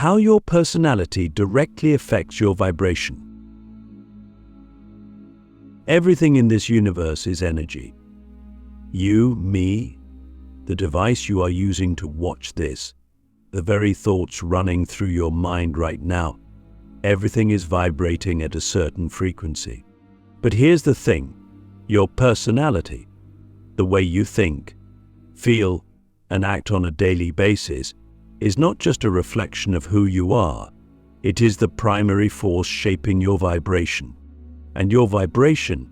how your personality directly affects your vibration. Everything in this universe is energy. You, me, the device you are using to watch this, the very thoughts running through your mind right now, everything is vibrating at a certain frequency. But here's the thing, your personality, the way you think, feel, and act on a daily basis, is not just a reflection of who you are, it is the primary force shaping your vibration. And your vibration,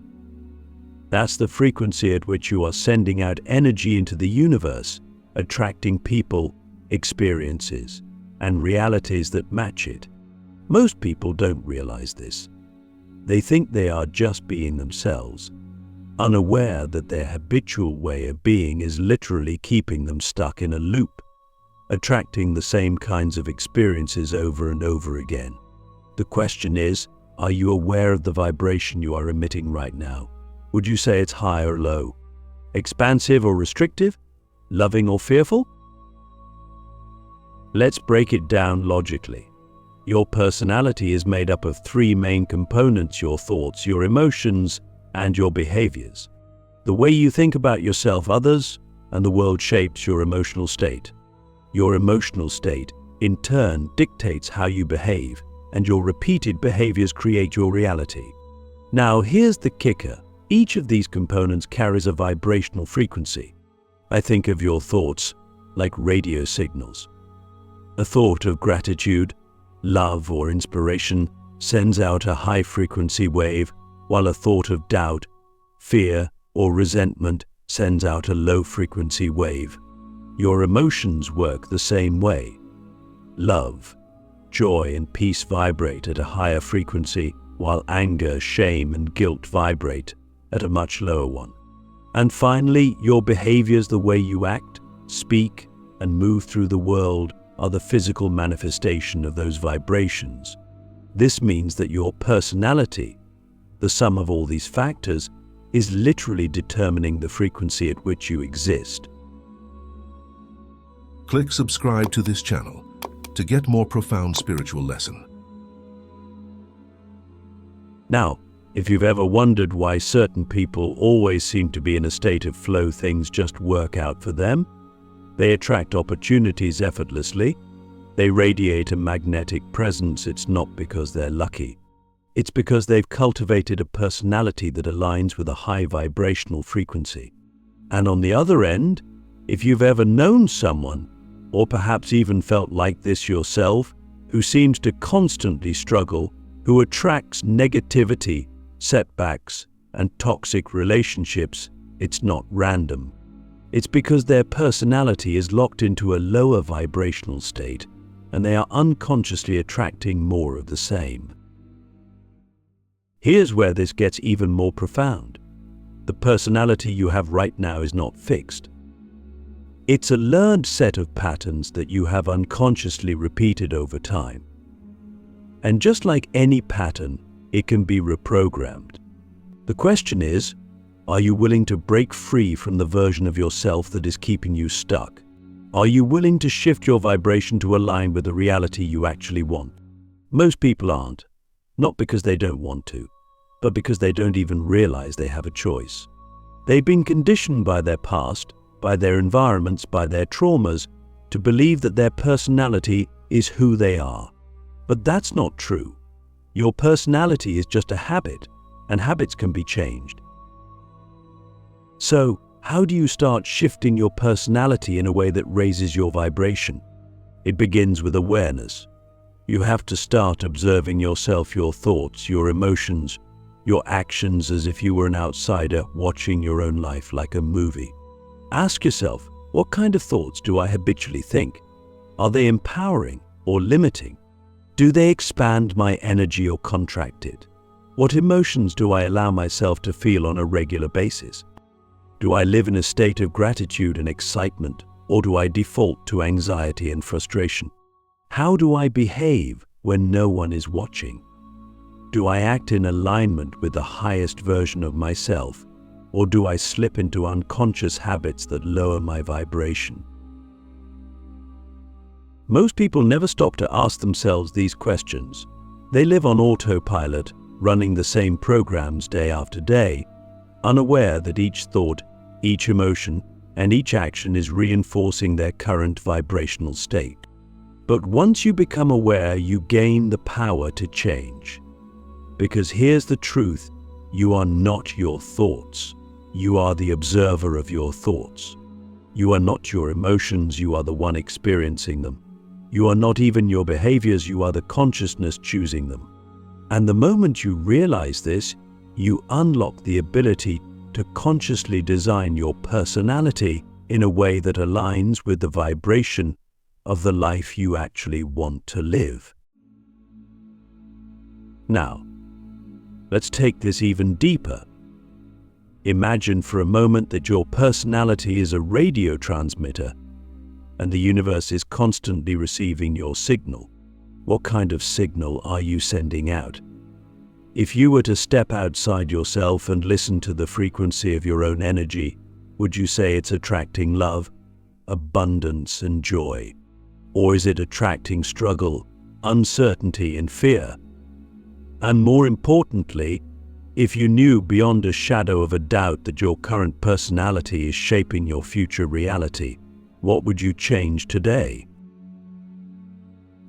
that's the frequency at which you are sending out energy into the universe, attracting people, experiences, and realities that match it. Most people don't realize this. They think they are just being themselves, unaware that their habitual way of being is literally keeping them stuck in a loop, attracting the same kinds of experiences over and over again. The question is, are you aware of the vibration you are emitting right now? Would you say it's high or low? Expansive or restrictive? Loving or fearful? Let's break it down logically. Your personality is made up of three main components: your thoughts, your emotions, and your behaviors. The way you think about yourself, others, and the world shapes your emotional state. Your emotional state, in turn, dictates how you behave, and your repeated behaviors create your reality. Now, here's the kicker. Each of these components carries a vibrational frequency. I think of your thoughts like radio signals. A thought of gratitude, love, or inspiration sends out a high-frequency wave, while a thought of doubt, fear, or resentment sends out a low-frequency wave. Your emotions work the same way. Love, joy, and peace vibrate at a higher frequency, while anger, shame, and guilt vibrate at a much lower one. And finally, your behaviors, the way you act, speak, and move through the world, are the physical manifestation of those vibrations. This means that your personality, the sum of all these factors, is literally determining the frequency at which you exist. Click subscribe to this channel to get more profound spiritual lesson. Now, if you've ever wondered why certain people always seem to be in a state of flow, things just work out for them, they attract opportunities effortlessly, they radiate a magnetic presence, it's not because they're lucky. It's because they've cultivated a personality that aligns with a high vibrational frequency. And on the other end, if you've ever known someone, or perhaps even felt like this yourself, who seems to constantly struggle, who attracts negativity, setbacks, and toxic relationships, it's not random. It's because their personality is locked into a lower vibrational state, and they are unconsciously attracting more of the same. Here's where this gets even more profound. The personality you have right now is not fixed. It's a learned set of patterns that you have unconsciously repeated over time. And just like any pattern, it can be reprogrammed. The question is, are you willing to break free from the version of yourself that is keeping you stuck? Are you willing to shift your vibration to align with the reality you actually want? Most people aren't, not because they don't want to, but because they don't even realize they have a choice. They've been conditioned by their past, by their environments, by their traumas, to believe that their personality is who they are. But that's not true. Your personality is just a habit, and habits can be changed. So, how do you start shifting your personality in a way that raises your vibration? It begins with awareness. You have to start observing yourself, your thoughts, your emotions, your actions as if you were an outsider watching your own life like a movie. Ask yourself, what kind of thoughts do I habitually think? Are they empowering or limiting? Do they expand my energy or contract it? What emotions do I allow myself to feel on a regular basis? Do I live in a state of gratitude and excitement, or do I default to anxiety and frustration? How do I behave when no one is watching? Do I act in alignment with the highest version of myself, or do I slip into unconscious habits that lower my vibration? Most people never stop to ask themselves these questions. They live on autopilot, running the same programs day after day, unaware that each thought, each emotion, and each action is reinforcing their current vibrational state. But once you become aware, you gain the power to change. Because here's the truth, you are not your thoughts. You are the observer of your thoughts. You are not your emotions, you are the one experiencing them. You are not even your behaviors, you are the consciousness choosing them. And the moment you realize this, you unlock the ability to consciously design your personality in a way that aligns with the vibration of the life you actually want to live. Now, let's take this even deeper. Imagine for a moment that your personality is a radio transmitter and the universe is constantly receiving your signal. What kind of signal are you sending out? If you were to step outside yourself and listen to the frequency of your own energy, would you say it's attracting love, abundance, and joy? Or is it attracting struggle, uncertainty, and fear? And more importantly, if you knew beyond a shadow of a doubt that your current personality is shaping your future reality, what would you change today?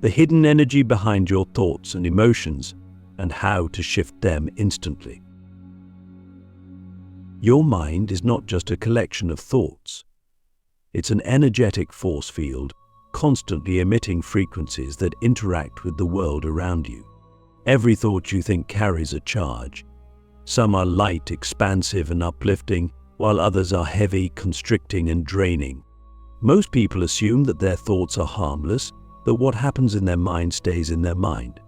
The hidden energy behind your thoughts and emotions, and how to shift them instantly. Your mind is not just a collection of thoughts. It's an energetic force field, constantly emitting frequencies that interact with the world around you. Every thought you think carries a charge. Some are light, expansive, and uplifting, while others are heavy, constricting, and draining. Most people assume that their thoughts are harmless, that what happens in their mind stays in their mind.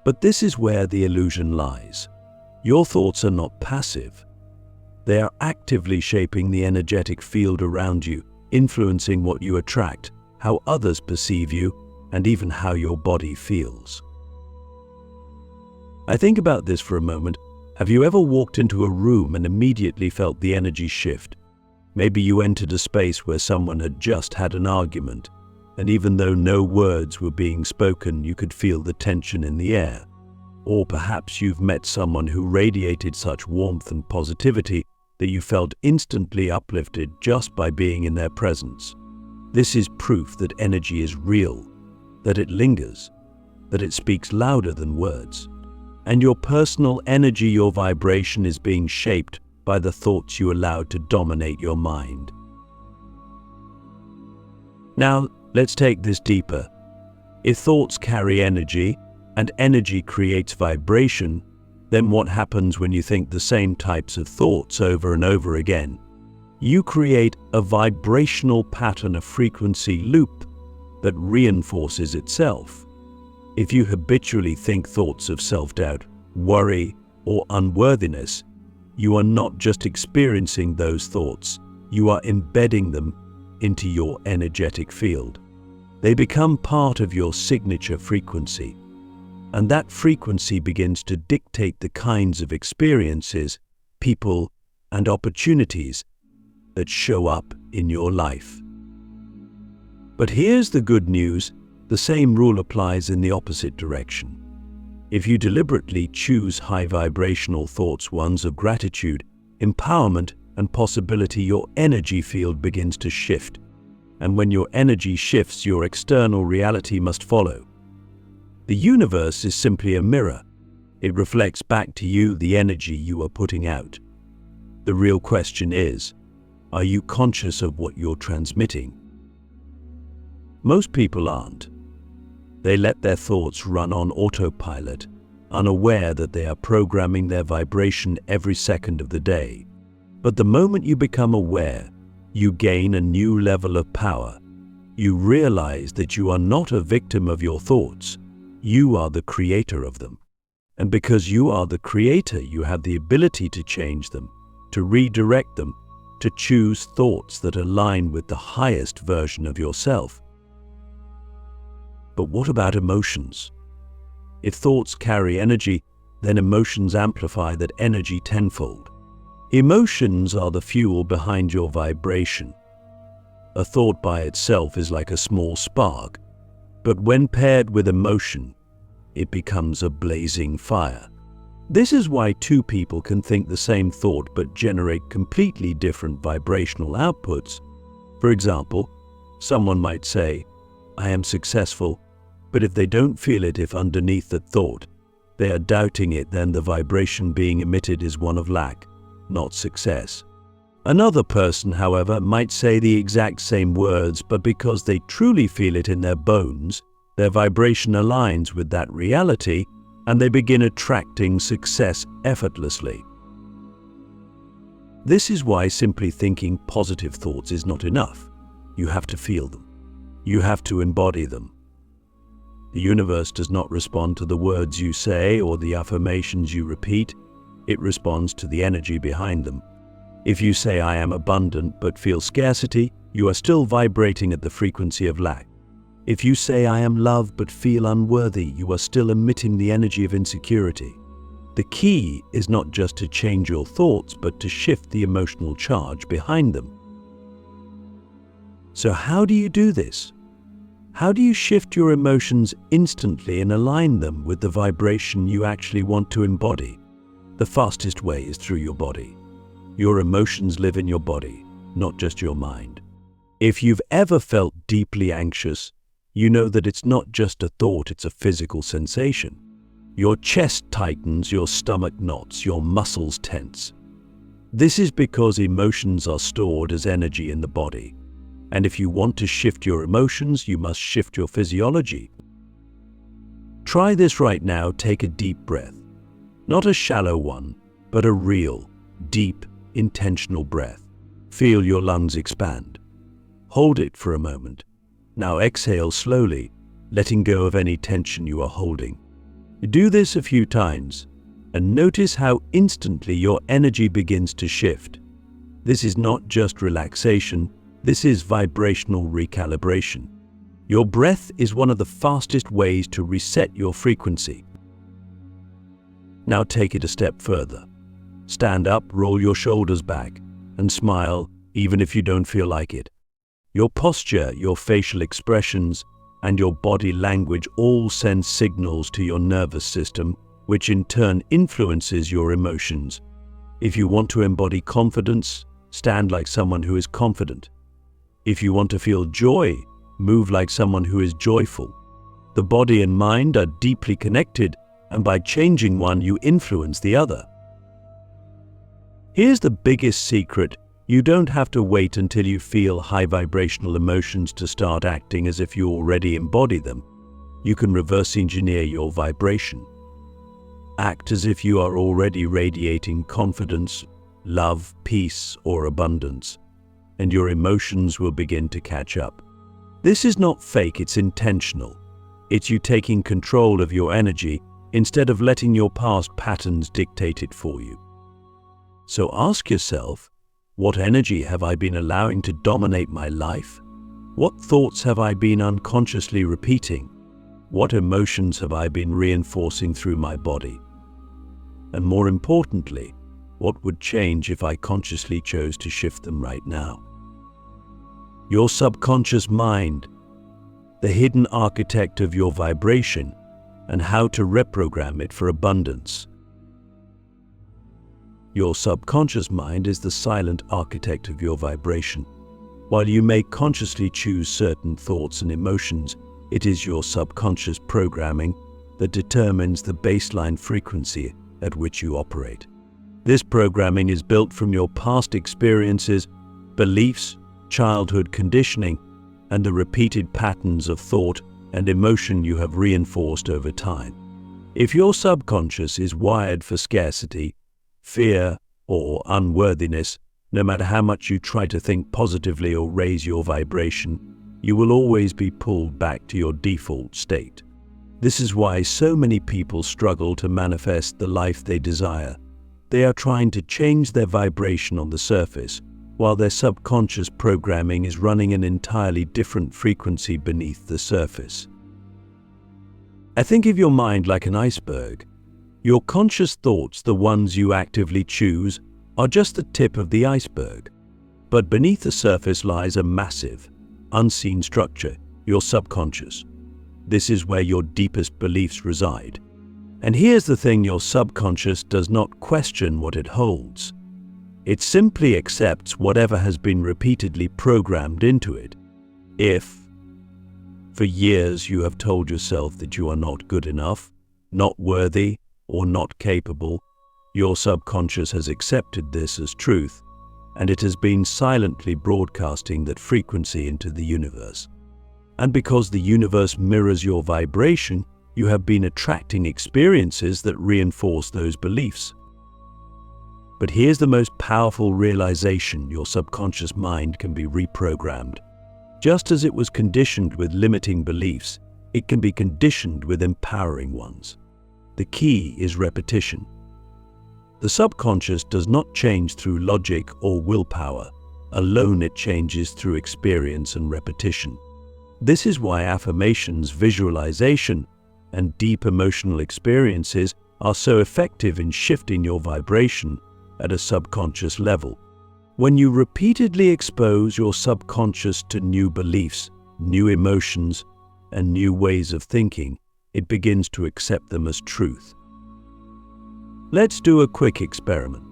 But this is where the illusion lies. Your thoughts are not passive. They are actively shaping the energetic field around you, influencing what you attract, how others perceive you, and even how your body feels. I think about this for a moment. Have you ever walked into a room and immediately felt the energy shift? Maybe you entered a space where someone had just had an argument, and even though no words were being spoken, you could feel the tension in the air. Or perhaps you've met someone who radiated such warmth and positivity that you felt instantly uplifted just by being in their presence. This is proof that energy is real, that it lingers, that it speaks louder than words. And your personal energy, your vibration, is being shaped by the thoughts you allowed to dominate your mind. Now, let's take this deeper. If thoughts carry energy, and energy creates vibration, then what happens when you think the same types of thoughts over and over again? You create a vibrational pattern, a frequency loop that reinforces itself. If you habitually think thoughts of self-doubt, worry, or unworthiness, you are not just experiencing those thoughts, you are embedding them into your energetic field. They become part of your signature frequency, and that frequency begins to dictate the kinds of experiences, people, and opportunities that show up in your life. But here's the good news. The same rule applies in the opposite direction. If you deliberately choose high vibrational thoughts, ones of gratitude, empowerment, and possibility, your energy field begins to shift. And when your energy shifts, your external reality must follow. The universe is simply a mirror. It reflects back to you the energy you are putting out. The real question is, are you conscious of what you're transmitting? Most people aren't. They let their thoughts run on autopilot, unaware that they are programming their vibration every second of the day. But the moment you become aware, you gain a new level of power. You realize that you are not a victim of your thoughts. You are the creator of them. And because you are the creator, you have the ability to change them, to redirect them, to choose thoughts that align with the highest version of yourself. But what about emotions? If thoughts carry energy, then emotions amplify that energy tenfold. Emotions are the fuel behind your vibration. A thought by itself is like a small spark, But when paired with emotion, it becomes a blazing fire. This is why two people can think the same thought but generate completely different vibrational outputs. For example, someone might say, "I am successful," but if they don't feel it, if underneath that thought they are doubting it, then the vibration being emitted is one of lack, not success. Another person, however, might say the exact same words, but because they truly feel it in their bones, their vibration aligns with that reality, and they begin attracting success effortlessly. This is why simply thinking positive thoughts is not enough. You have to feel them. You have to embody them. The universe does not respond to the words you say or the affirmations you repeat. It responds to the energy behind them. If you say, "I am abundant," but feel scarcity, you are still vibrating at the frequency of lack. If you say, "I am loved," but feel unworthy, you are still emitting the energy of insecurity. The key is not just to change your thoughts, but to shift the emotional charge behind them. So how do you do this? How do you shift your emotions instantly and align them with the vibration you actually want to embody? The fastest way is through your body. Your emotions live in your body, not just your mind. If you've ever felt deeply anxious, you know that it's not just a thought, it's a physical sensation. Your chest tightens, your stomach knots, your muscles tense. This is because emotions are stored as energy in the body. And if you want to shift your emotions, you must shift your physiology. Try this right now. Take a deep breath. Not a shallow one, but a real, deep, intentional breath. Feel your lungs expand. Hold it for a moment. Now exhale slowly, letting go of any tension you are holding. Do this a few times, and notice how instantly your energy begins to shift. This is not just relaxation, this is vibrational recalibration. Your breath is one of the fastest ways to reset your frequency. Now take it a step further. Stand up, roll your shoulders back, and smile, even if you don't feel like it. Your posture, your facial expressions, and your body language all send signals to your nervous system, which in turn influences your emotions. If you want to embody confidence, stand like someone who is confident. If you want to feel joy, move like someone who is joyful. The body and mind are deeply connected, and by changing one, you influence the other. Here's the biggest secret. You don't have to wait until you feel high vibrational emotions to start acting as if you already embody them. You can reverse engineer your vibration. Act as if you are already radiating confidence, love, peace, or abundance, and your emotions will begin to catch up. This is not fake, it's intentional. It's you taking control of your energy instead of letting your past patterns dictate it for you. So ask yourself, what energy have I been allowing to dominate my life? What thoughts have I been unconsciously repeating? What emotions have I been reinforcing through my body? And more importantly, what would change if I consciously chose to shift them right now? Your subconscious mind, the hidden architect of your vibration, and how to reprogram it for abundance. Your subconscious mind is the silent architect of your vibration. While you may consciously choose certain thoughts and emotions, it is your subconscious programming that determines the baseline frequency at which you operate. This programming is built from your past experiences, beliefs, childhood conditioning, and the repeated patterns of thought and emotion you have reinforced over time. If your subconscious is wired for scarcity, fear, or unworthiness, no matter how much you try to think positively or raise your vibration, you will always be pulled back to your default state. This is why so many people struggle to manifest the life they desire. They are trying to change their vibration on the surface, while their subconscious programming is running an entirely different frequency beneath the surface. I think of your mind like an iceberg. Your conscious thoughts, the ones you actively choose, are just the tip of the iceberg. But beneath the surface lies a massive, unseen structure, your subconscious. This is where your deepest beliefs reside. And here's the thing: your subconscious does not question what it holds. It simply accepts whatever has been repeatedly programmed into it. If, for years, you have told yourself that you are not good enough, not worthy, or not capable, your subconscious has accepted this as truth, and it has been silently broadcasting that frequency into the universe. And because the universe mirrors your vibration, you have been attracting experiences that reinforce those beliefs. But here's the most powerful realization: your subconscious mind can be reprogrammed. Just as it was conditioned with limiting beliefs, it can be conditioned with empowering ones. The key is repetition. The subconscious does not change through logic or willpower alone, it changes through experience and repetition. This is why affirmations, visualization, and deep emotional experiences are so effective in shifting your vibration at a subconscious level. When you repeatedly expose your subconscious to new beliefs, new emotions, and new ways of thinking, it begins to accept them as truth. Let's do a quick experiment.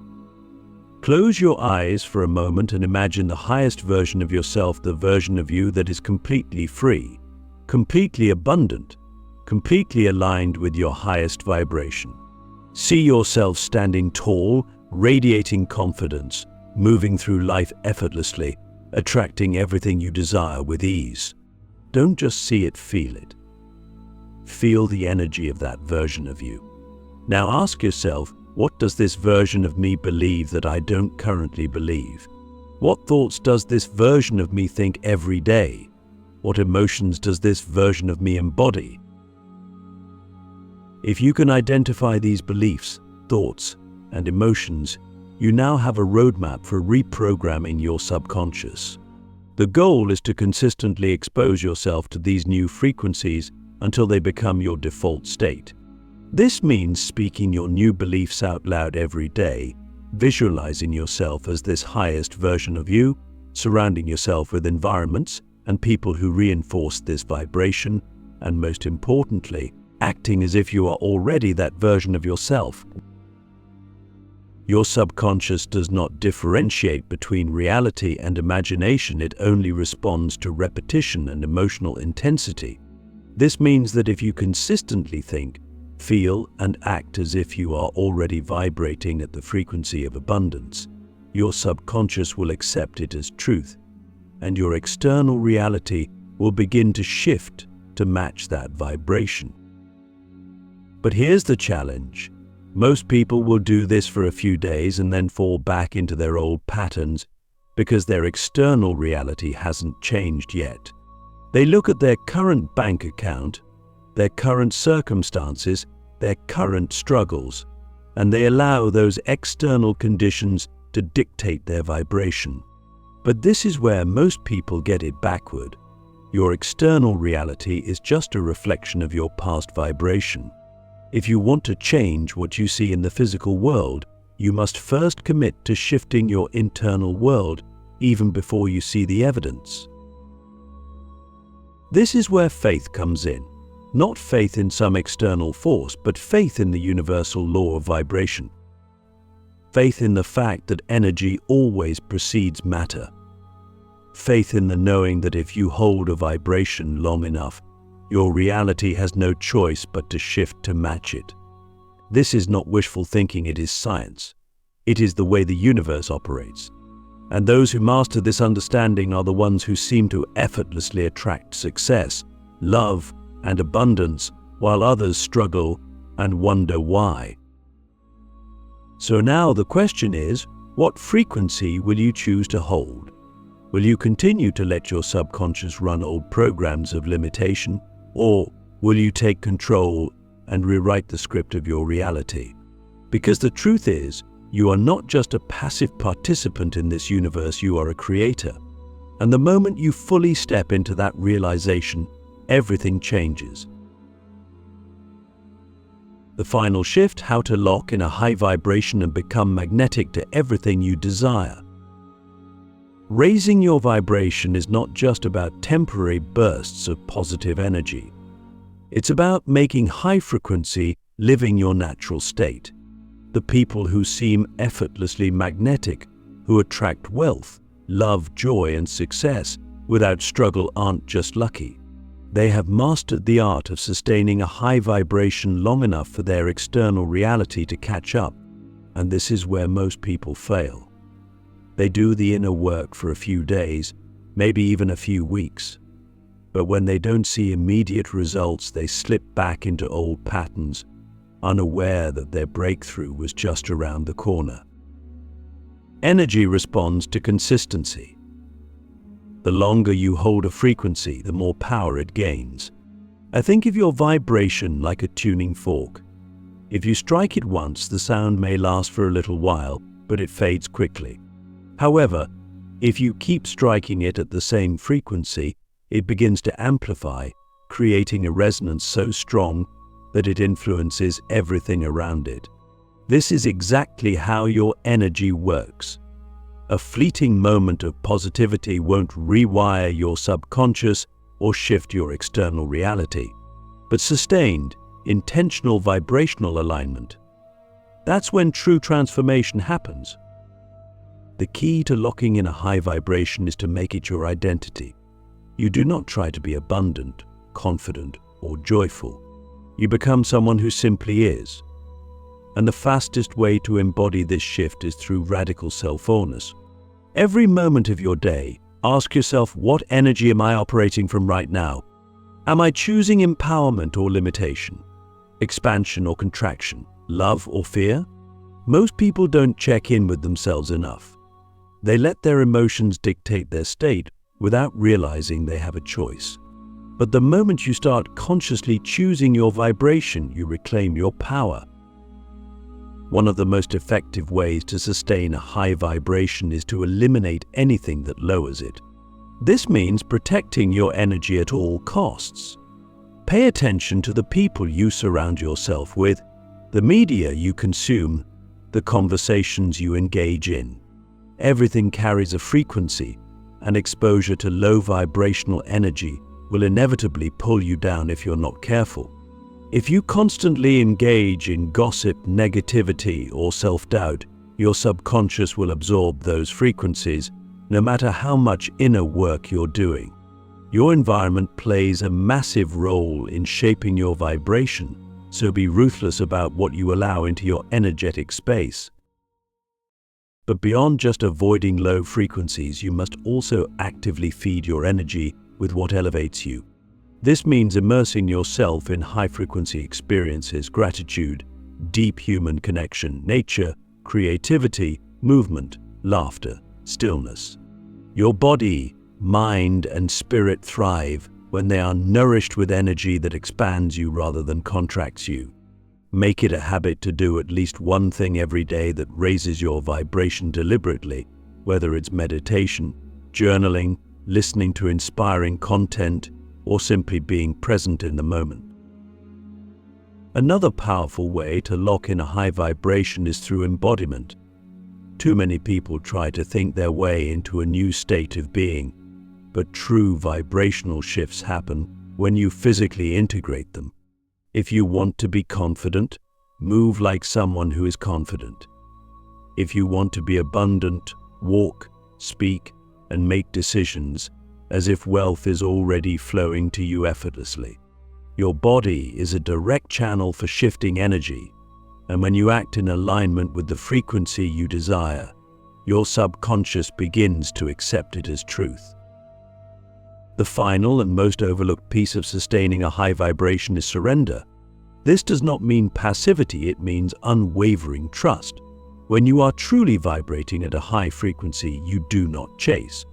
Close your eyes for a moment and imagine the highest version of yourself, the version of you that is completely free, completely abundant, completely aligned with your highest vibration. See yourself standing tall, radiating confidence, moving through life effortlessly, attracting everything you desire with ease. Don't just see it, feel it. Feel the energy of that version of you. Now ask yourself, what does this version of me believe that I don't currently believe? What thoughts does this version of me think every day? What emotions does this version of me embody? If you can identify these beliefs, thoughts, and emotions, you now have a roadmap for reprogramming your subconscious. The goal is to consistently expose yourself to these new frequencies until they become your default state. This means speaking your new beliefs out loud every day, visualizing yourself as this highest version of you, surrounding yourself with environments and people who reinforce this vibration, and most importantly, acting as if you are already that version of yourself. Your subconscious does not differentiate between reality and imagination. It only responds to repetition and emotional intensity. This means that if you consistently think, feel, and act as if you are already vibrating at the frequency of abundance, your subconscious will accept it as truth, and your external reality will begin to shift to match that vibration. But here's the challenge. Most people will do this for a few days and then fall back into their old patterns because their external reality hasn't changed yet. They look at their current bank account, their current circumstances, their current struggles, and they allow those external conditions to dictate their vibration. But this is where most people get it backward. Your external reality is just a reflection of your past vibration. If you want to change what you see in the physical world, you must first commit to shifting your internal world even before you see the evidence. This is where faith comes in. Not faith in some external force, but faith in the universal law of vibration. Faith in the fact that energy always precedes matter. Faith in the knowing that if you hold a vibration long enough, your reality has no choice but to shift to match it. This is not wishful thinking, it is science. It is the way the universe operates. And those who master this understanding are the ones who seem to effortlessly attract success, love, and abundance, while others struggle and wonder why. So now the question is, what frequency will you choose to hold? Will you continue to let your subconscious run old programs of limitation? Or will you take control and rewrite the script of your reality? Because the truth is, you are not just a passive participant in this universe, you are a creator. And the moment you fully step into that realization, everything changes. The final shift: how to lock in a high vibration and become magnetic to everything you desire. Raising your vibration is not just about temporary bursts of positive energy. It's about making high frequency living your natural state. The people who seem effortlessly magnetic, who attract wealth, love, joy, and success without struggle aren't just lucky. They have mastered the art of sustaining a high vibration long enough for their external reality to catch up, and this is where most people fail. They do the inner work for a few days, maybe even a few weeks, but when they don't see immediate results, they slip back into old patterns, unaware that their breakthrough was just around the corner. Energy responds to consistency. The longer you hold a frequency, the more power it gains. I think of your vibration like a tuning fork. If you strike it once, the sound may last for a little while, but it fades quickly. However, if you keep striking it at the same frequency, it begins to amplify, creating a resonance so strong that it influences everything around it. This is exactly how your energy works. A fleeting moment of positivity won't rewire your subconscious or shift your external reality, but sustained, intentional vibrational alignment. That's when true transformation happens. The key to locking in a high vibration is to make it your identity. You do not try to be abundant, confident, or joyful. You become someone who simply is. And the fastest way to embody this shift is through radical self-awareness. Every moment of your day, ask yourself, what energy am I operating from right now? Am I choosing empowerment or limitation? Expansion or contraction? Love or fear? Most people don't check in with themselves enough. They let their emotions dictate their state without realizing they have a choice. But the moment you start consciously choosing your vibration, you reclaim your power. One of the most effective ways to sustain a high vibration is to eliminate anything that lowers it. This means protecting your energy at all costs. Pay attention to the people you surround yourself with, the media you consume, the conversations you engage in. Everything carries a frequency, and exposure to low vibrational energy will inevitably pull you down if you're not careful. If you constantly engage in gossip, negativity, or self-doubt, your subconscious will absorb those frequencies, no matter how much inner work you're doing. Your environment plays a massive role in shaping your vibration, so be ruthless about what you allow into your energetic space. But beyond just avoiding low frequencies, you must also actively feed your energy with what elevates you. This means immersing yourself in high-frequency experiences, gratitude, deep human connection, nature, creativity, movement, laughter, stillness. Your body, mind, and spirit thrive when they are nourished with energy that expands you rather than contracts you. Make it a habit to do at least one thing every day that raises your vibration deliberately, whether it's meditation, journaling, listening to inspiring content, or simply being present in the moment. Another powerful way to lock in a high vibration is through embodiment. Too many people try to think their way into a new state of being, but true vibrational shifts happen when you physically integrate them. If you want to be confident, move like someone who is confident. If you want to be abundant, walk, speak, and make decisions as if wealth is already flowing to you effortlessly. Your body is a direct channel for shifting energy, and when you act in alignment with the frequency you desire, your subconscious begins to accept it as truth. The final and most overlooked piece of sustaining a high vibration is surrender. This does not mean passivity, it means unwavering trust. When you are truly vibrating at a high frequency, you do not chase.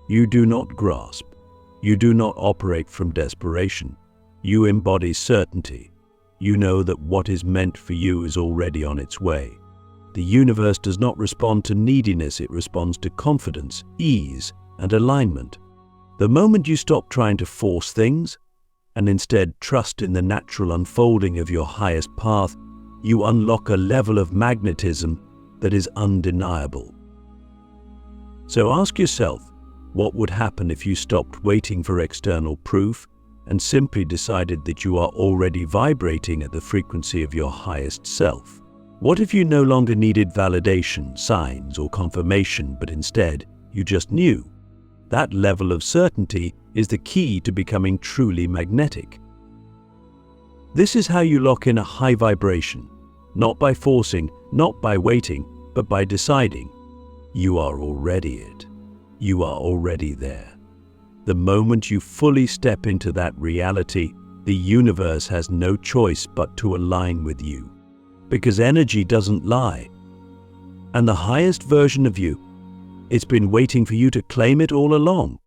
You do not grasp. You do not operate from desperation. You embody certainty. You know that what is meant for you is already on its way. The universe does not respond to neediness, it responds to confidence, ease, and alignment. The moment you stop trying to force things, and instead trust in the natural unfolding of your highest path, you unlock a level of magnetism that is undeniable. So ask yourself, what would happen if you stopped waiting for external proof and simply decided that you are already vibrating at the frequency of your highest self? What if you no longer needed validation, signs, or confirmation, but instead you just knew? That level of certainty is the key to becoming truly magnetic. This is how you lock in a high vibration, not by forcing, not by waiting, but by deciding. You are already it. You are already there. The moment you fully step into that reality, the universe has no choice but to align with you. Because energy doesn't lie. And the highest version of you, it's been waiting for you to claim it all along.